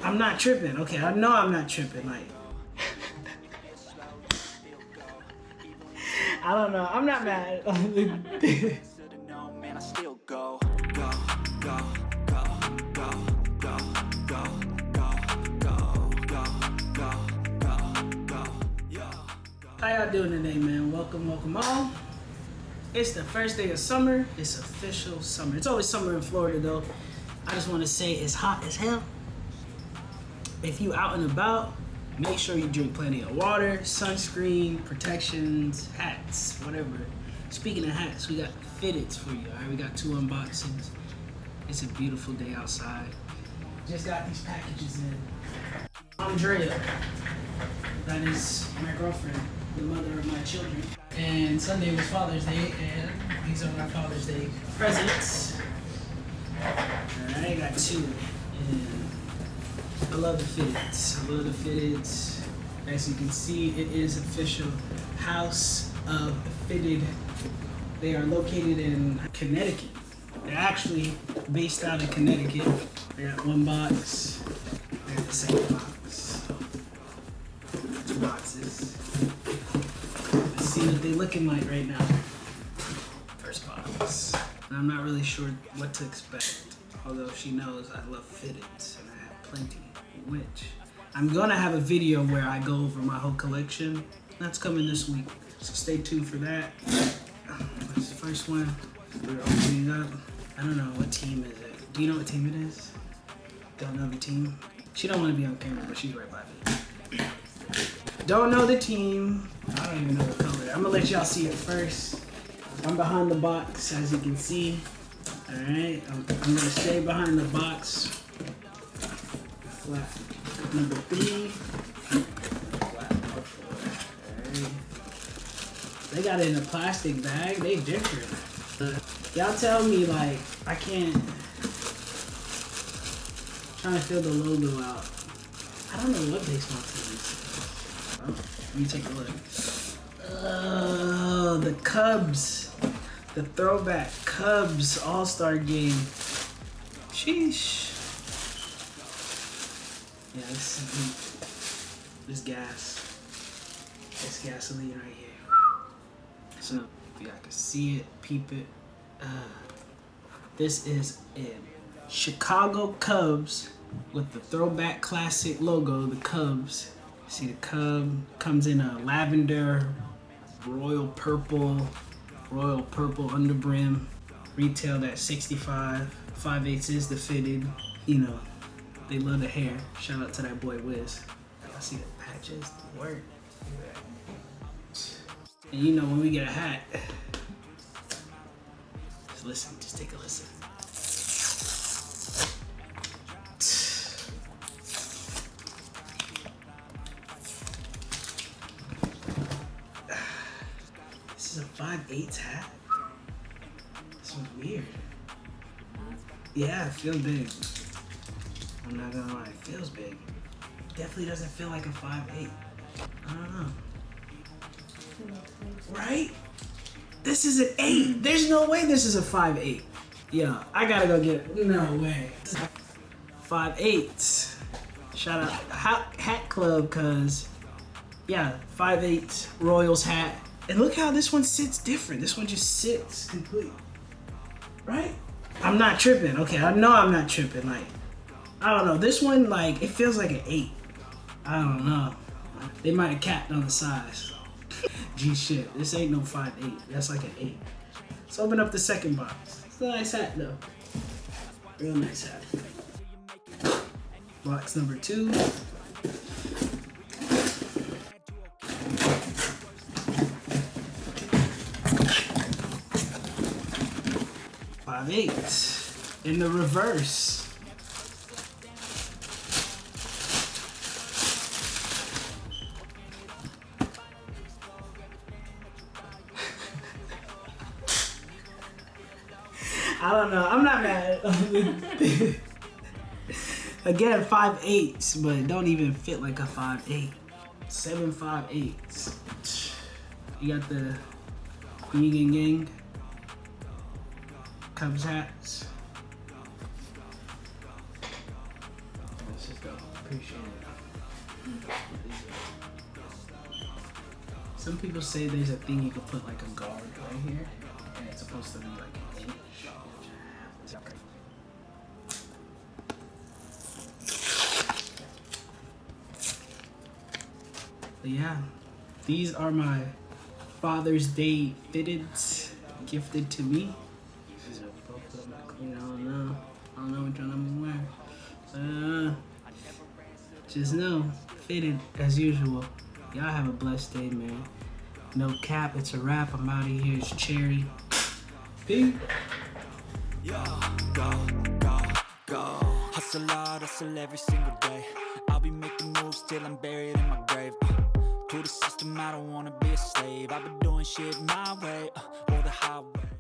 I'm not tripping. Okay, I know I'm not tripping. Like, I don't know. I'm not mad. How y'all doing today, man? Welcome, welcome all. It's the first day of summer. It's official summer. It's always summer in Florida, though. I just want to say it's hot as hell. If you out and about, make sure you drink plenty of water, sunscreen, protections, hats, whatever. Speaking of hats, we got fitteds for you, all right? We got 2 unboxings. It's a beautiful day outside. Just got these packages in. Andrea, that is my girlfriend, the mother of my children. And Sunday was Father's Day, and these are my Father's Day presents. All right, I got 2. And I love the fitteds. I love the fitteds. As you can see, it is official House of Fitted. They are located in Connecticut. They're actually based out of Connecticut. I got 1 box. I got the second box. 2 boxes. Let's see what they're looking like right now. First box. And I'm not really sure what to expect. Although she knows I love fitteds and I have plenty. Which I'm gonna have a video where I go over my whole collection. That's coming this week, so stay tuned for that. That's the first one. We're opening up. I don't know, what team is it? Do you know what team it is? Don't know the team? She don't want to be on camera, but she's right by me. Don't know the team. I don't even know the color. I'm gonna let y'all see it first. I'm behind the box, as you can see. All right, I'm gonna stay behind the box. Flat number 3. Flat number 4. Right. They got it in a plastic bag. They different. Y'all tell me, like, I can't. Trying to fill the logo out. I don't know what baseball team is. Oh, let me take a look. Oh, the Cubs. The throwback Cubs All-Star game. Sheesh. Yeah, this gas. This gasoline right here. So, if y'all can see it, peep it. This is it. Chicago Cubs with the throwback classic logo, the Cubs. See the Cub comes in a lavender, royal purple underbrim. Retailed at $65. 5/8 is the fitted. You know, they love the hair. Shout out to that boy Wiz. I see the patches, the work. And you know when we get a hat, just listen, just take a listen. This is a 5/8 hat. This one's weird. Yeah, it feels big. I'm not gonna lie, it feels big. Definitely doesn't feel like a 5/8. I don't know. Right? This is an 8. There's no way this is a 5/8. Yeah, I gotta go get it. No way. 5/8. Shout out Hat Club, cause yeah, 5/8 Royals hat. And look how this one sits different. This one just sits complete. Right? I'm not tripping. Okay, I know I'm not tripping. Like, I don't know. This one, like, it feels like an 8. I don't know. They might have capped on the size. Gee shit, this ain't no 5/8. That's like an 8. Let's open up the second box. It's a nice hat though. Real nice hat. Box number 2. $5/8 in the reverse. I don't know. I'm not mad. Again, 5/8, but it don't even fit like a 5/8. 7 5/8. You got the Yin and Yang Cubs hats. Let's just go. appreciate it. Some people say there's a thing you could put like a guard right here, and it's supposed to be like an inch. But yeah, these are my Father's Day fitteds gifted to me. Both of them are clean. I don't know which one I'm wearing. Just know, fitted as usual. Y'all have a blessed day, man. No cap, it's a wrap. I'm out of here. It's Cherry. Peace. Go. Hustle hard, hustle every single day. I'll be making moves till I'm buried in my grave. To the system, I don't wanna be a slave. I've been doing shit my way, or the highway.